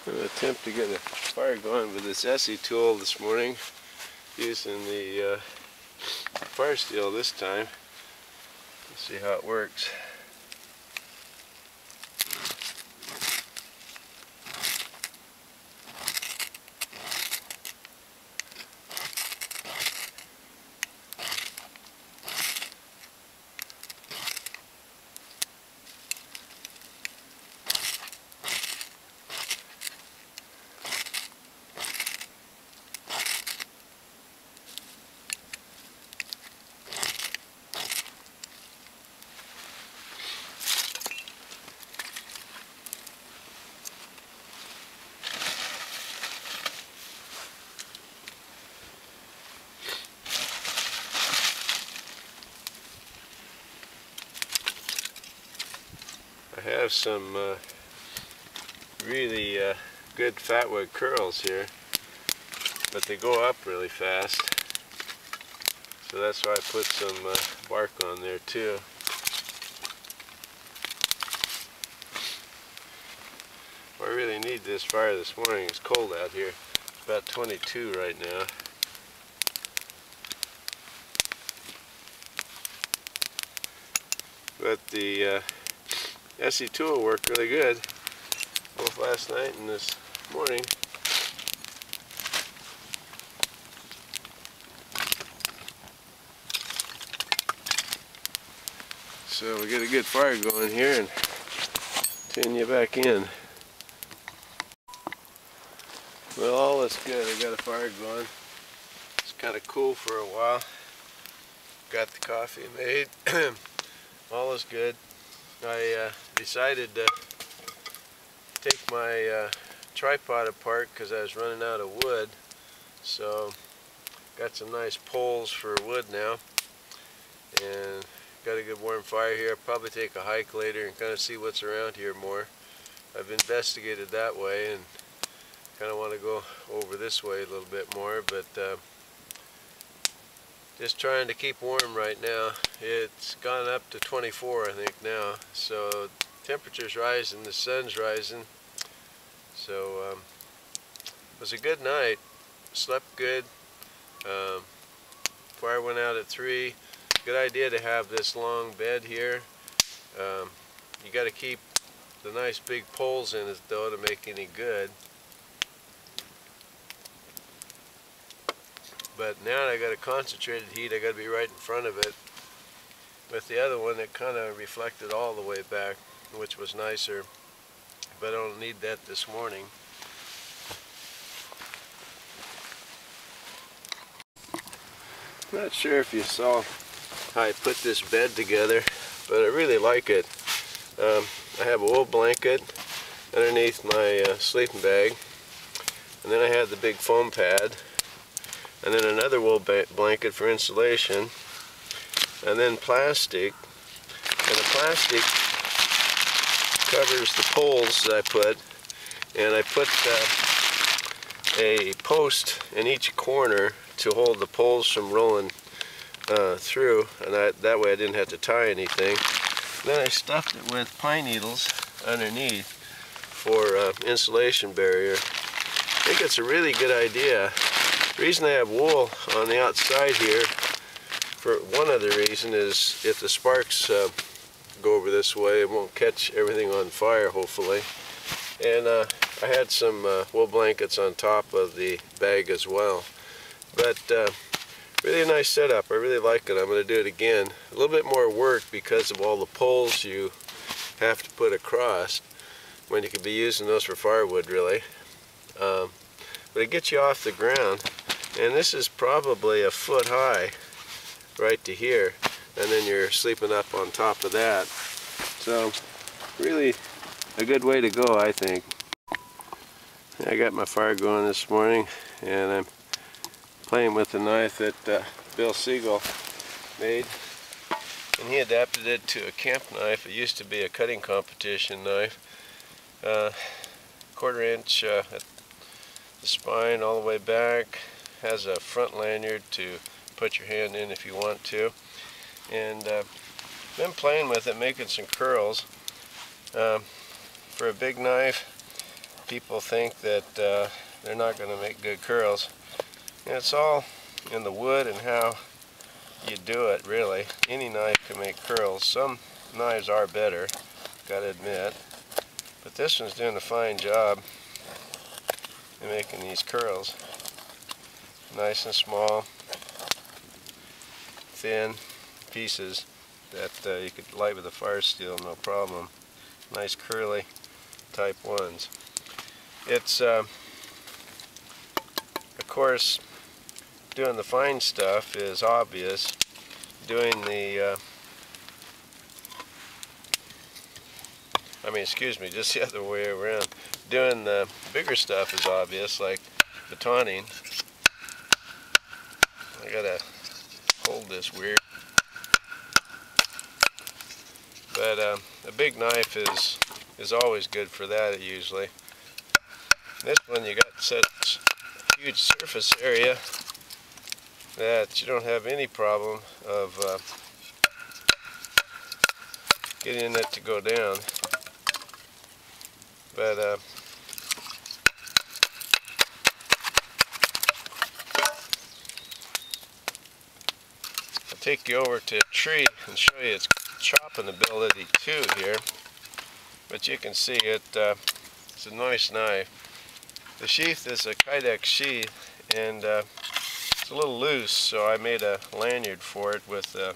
I'm going to attempt to get a fire going with this Essie tool this morning, using the fire steel this time. Let's see how it works. I have some really good fatwood curls here, but they go up really fast, so that's why I put some bark on there too. I really need this fire this morning. It's cold out here. It's about 22 right now. But the Essie tool worked really good, both last night and this morning. So we get a good fire going here and tune you back in. Well, all is good. I got a fire going. It's kind of cool for a while. Got the coffee made. All is good. I decided to take my tripod apart because I was running out of wood. So got some nice poles for wood now, and got a good warm fire here. I'll probably take a hike later and kind of see what's around here more. I've investigated that way and kind of want to go over this way a little bit more, but just trying to keep warm right now. It's gone up to 24 I think now, so temperature's rising, the sun's rising. So it was a good night, slept good. Fire went out at 3. Good idea to have this long bed here. You got to keep the nice big poles in it though to make any good. But now I got a concentrated heat, I got to be right in front of it. With the other one, it kind of reflected all the way back, which was nicer. But I don't need that this morning. Not sure if you saw how I put this bed together, but I really like it. I have a wool blanket underneath my sleeping bag, and then I have the big foam pad, and then another wool blanket for insulation, and then plastic, and the plastic covers the poles that I put, and I put a post in each corner to hold the poles from rolling through, and that way I didn't have to tie anything. Then I stuffed it with pine needles underneath for insulation barrier. I think it's a really good idea. The reason I have wool on the outside here, for one other reason, is if the sparks go over this way, it won't catch everything on fire, hopefully. And I had some wool blankets on top of the bag as well. But really a nice setup. I really like it. I'm going to do it again. A little bit more work because of all the poles you have to put across when you could be using those for firewood, really. But it gets you off the ground, and this is probably a foot high right to here, and then you're sleeping up on top of that. So really a good way to go, I think. I got my fire going this morning, and I'm playing with the knife that Bill Siegel made, and he adapted it to a camp knife. It used to be a cutting competition knife, 1/4 inch at the spine all the way back, has a front lanyard to put your hand in if you want to, and been playing with it, making some curls. For a big knife, people think that they're not going to make good curls. And it's all in the wood and how you do it, really. Any knife can make curls. Some knives are better, gotta admit, but this one's doing a fine job in making these curls. Nice and small, thin pieces that you could light with a fire steel, no problem. Nice curly type ones. It's of course, doing the fine stuff is obvious. Doing the just the other way around. Doing the bigger stuff is obvious, like batoning. I gotta hold this weird. But a big knife is always good for that usually. This one you got such huge surface area that you don't have any problem of getting it to go down. But I'll take you over to a tree and show you its chopping ability too here. But you can see it. It's a nice knife. The sheath is a Kydex sheath, and it's a little loose, so I made a lanyard for it with a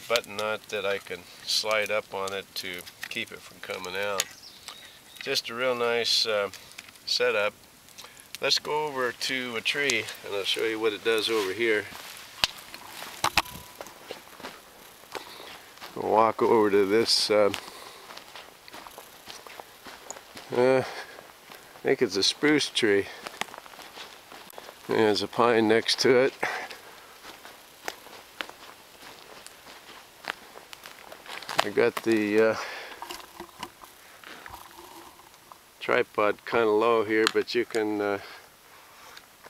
button nut that I can slide up on it to keep it from coming out. Just a real nice setup. Let's go over to a tree and I'll show you what it does over here. I'll walk over to this I think it's a spruce tree. There's a pine next to it. I got the tripod kind of low here, but you can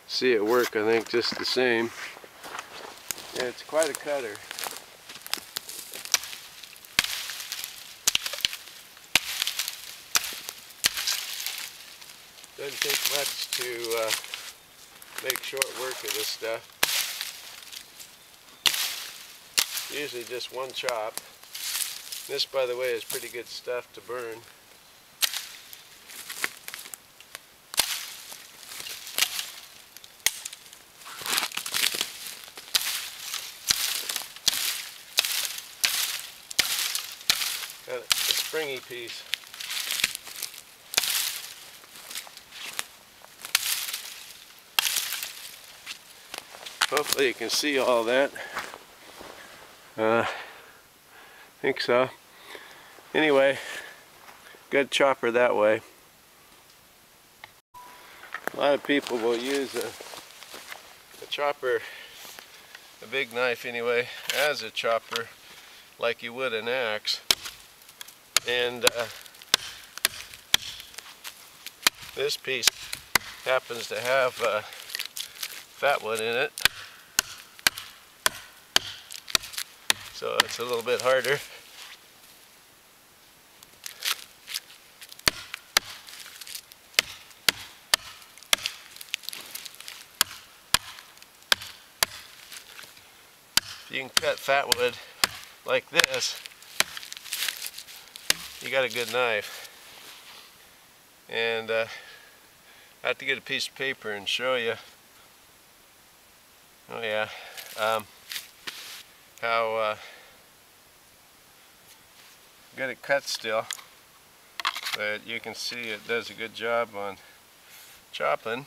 see it work, I think, just the same. Yeah, it's quite a cutter. Doesn't take much to make short work of this stuff. Usually just one chop. This, by the way, is pretty good stuff to burn. Got a springy piece. Hopefully you can see all that. I think so. Anyway, good chopper that way. A lot of people will use a chopper, a big knife anyway, as a chopper like you would an axe. And this piece happens to have fat wood in it, so it's a little bit harder. If you can cut fat wood like this, you got a good knife. And I have to get a piece of paper and show you. Oh yeah, how good it cuts still, but you can see it does a good job on chopping.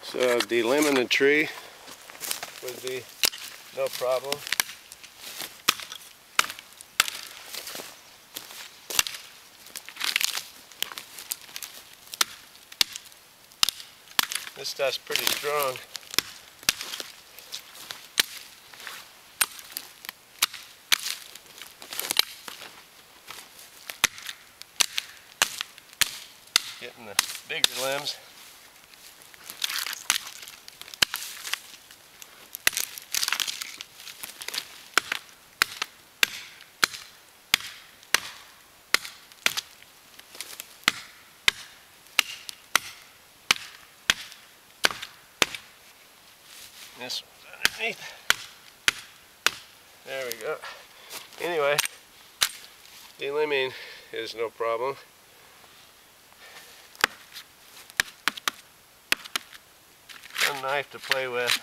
So delimbing a tree would be no problem. This stuff's pretty strong. Getting the bigger limbs. This one's underneath. There we go. Anyway, delimbing is no problem. Fun knife to play with.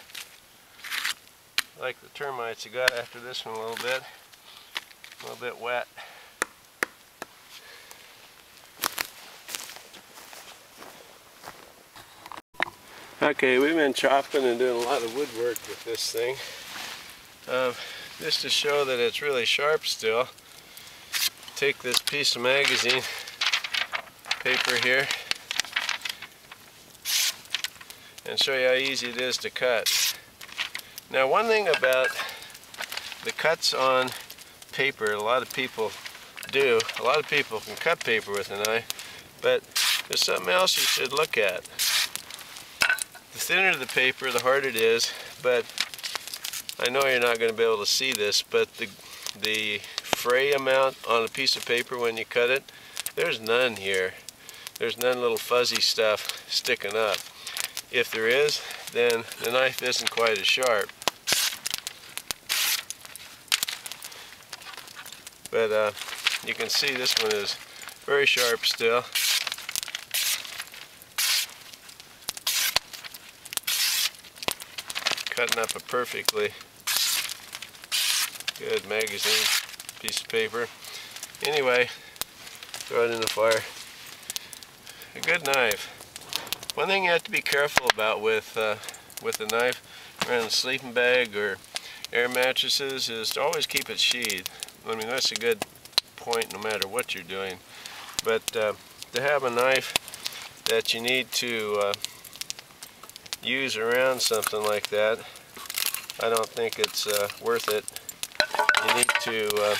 Like the termites, you got after this one a little bit wet. Okay, we've been chopping and doing a lot of woodwork with this thing. Just to show that it's really sharp still, take this piece of magazine paper here and show you how easy it is to cut. Now, one thing about the cuts on paper, a lot of people do. A lot of people can cut paper with a knife, but there's something else you should look at. The thinner the paper, the harder it is, but I know you're not going to be able to see this, but the fray amount on a piece of paper when you cut it, there's none here. There's none little fuzzy stuff sticking up. If there is, then the knife isn't quite as sharp. But you can see this one is very sharp still. Cutting up a perfectly good magazine piece of paper. Anyway, throw it in the fire. A good knife. One thing you have to be careful about with a knife around a sleeping bag or air mattresses is to always keep it sheathed. I mean, that's a good point no matter what you're doing. But to have a knife that you need to use around something like that, I don't think it's worth it. You need to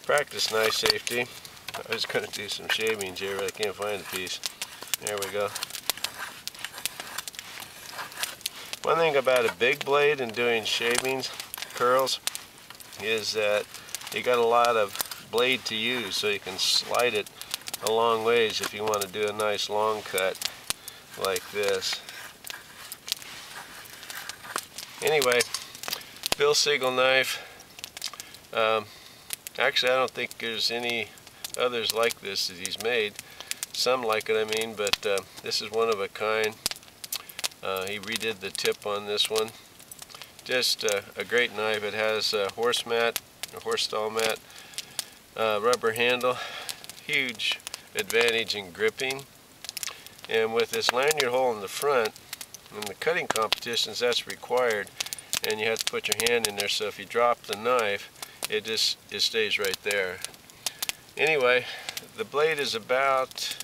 practice knife safety. I was going to do some shavings here, but I can't find a piece. There we go. One thing about a big blade and doing shavings, curls, is that you got a lot of blade to use, so you can slide it a long ways if you want to do a nice long cut like this. Anyway, Bill Siegel knife. Actually, I don't think there's any others like this that he's made. Some like it, I mean, but this is one of a kind. He redid the tip on this one. Just a great knife. It has a horse mat, a horse stall mat, rubber handle, huge advantage in gripping. And with this lanyard hole in the front, in the cutting competitions that's required, and you have to put your hand in there, so if you drop the knife, it stays right there. Anyway, the blade is about,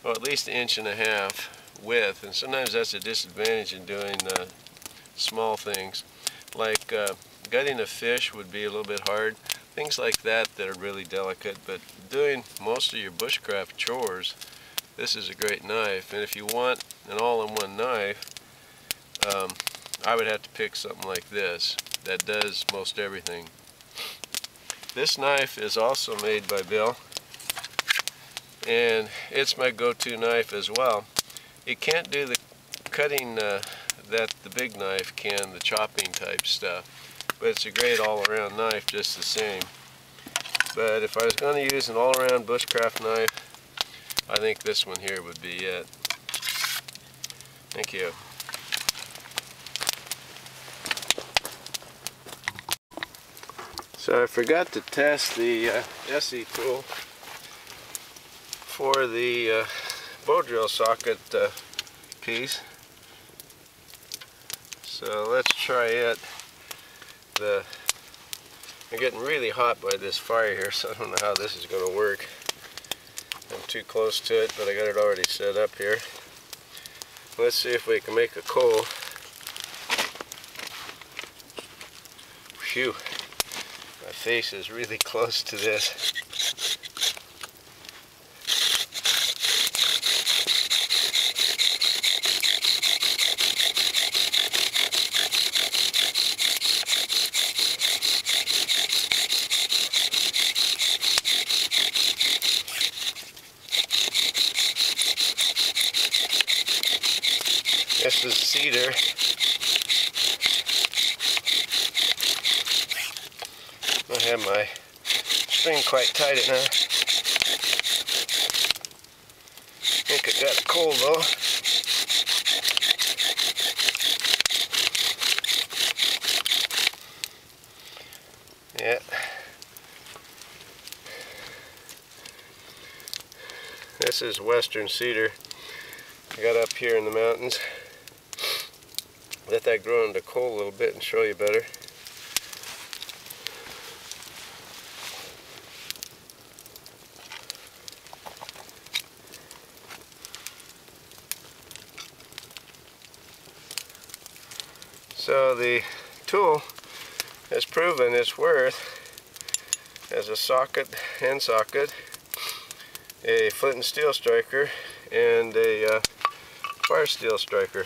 well, at least 1.5 inches width, and sometimes that's a disadvantage in doing small things. Like gutting a fish would be a little bit hard. Things like that are really delicate, but doing most of your bushcraft chores, this is a great knife. And if you want an all-in-one knife, I would have to pick something like this that does most everything. This knife is also made by Bill, and it's my go-to knife as well. It can't do the cutting that the big knife can, the chopping type stuff, but it's a great all-around knife just the same. But if I was going to use an all-around bushcraft knife, I think this one here would be it. Thank you. So I forgot to test the SE tool for the bow drill socket piece. So let's try it. I'm getting really hot by this fire here, so I don't know how this is going to work. I'm too close to it, but I got it already set up here. Let's see if we can make a coal. Phew. My face is really close to this. This is cedar. my spring quite tight it now. I think it got cold though. Yeah. This is western cedar. I got up here in the mountains. Let that grow into coal a little bit and show you better. So the tool has proven its worth as a socket, hand socket, a flint and steel striker, and a fire steel striker.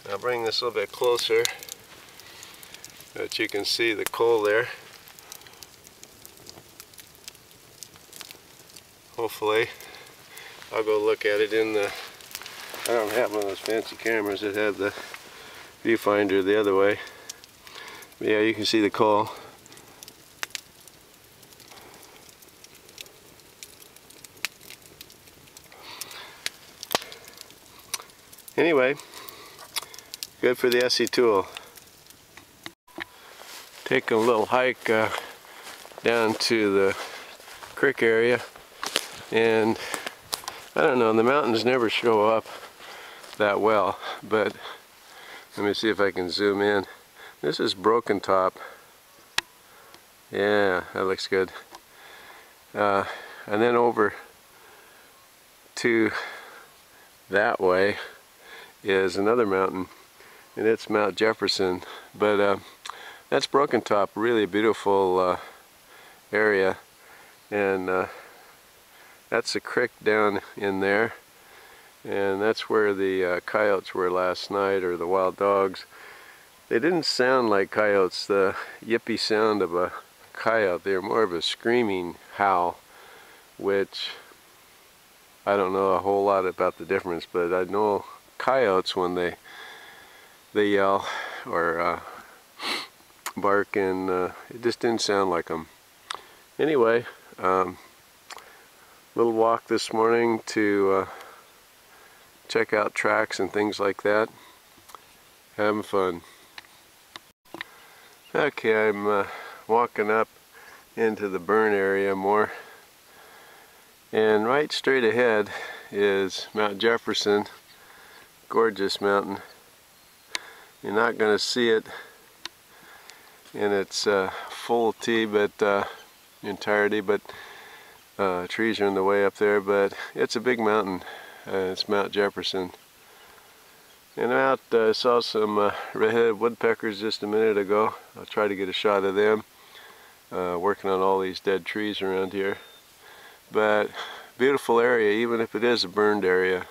I'll bring this a little bit closer so that you can see the coal there. Hopefully, I'll go look at it in the, I don't have one of those fancy cameras that have the viewfinder the other way. But yeah, you can see the coal. Anyway, good for the SE tool. Taking a little hike down to the creek area, and I don't know, the mountains never show up that well, but let me see if I can zoom in. This is Broken Top. Yeah, that looks good. And then over to that way is another mountain, and it's Mount Jefferson. But that's Broken Top, really a beautiful area, and that's a creek down in there, and that's where the coyotes were last night, or the wild dogs. They didn't sound like coyotes, the yippy sound of a coyote. They were more of a screaming howl, which I don't know a whole lot about the difference, but I know coyotes, when they yell or bark, and it just didn't sound like them. Anyway, little walk this morning to check out tracks and things like that. Having fun. Okay, I'm walking up into the burn area more, and right straight ahead is Mount Jefferson. Gorgeous mountain. You're not going to see it in its fullity, but entirety, but trees are in the way up there, but it's a big mountain. It's Mount Jefferson. And out, I saw some red-headed woodpeckers just a minute ago. I'll try to get a shot of them, working on all these dead trees around here. But beautiful area, even if it is a burned area.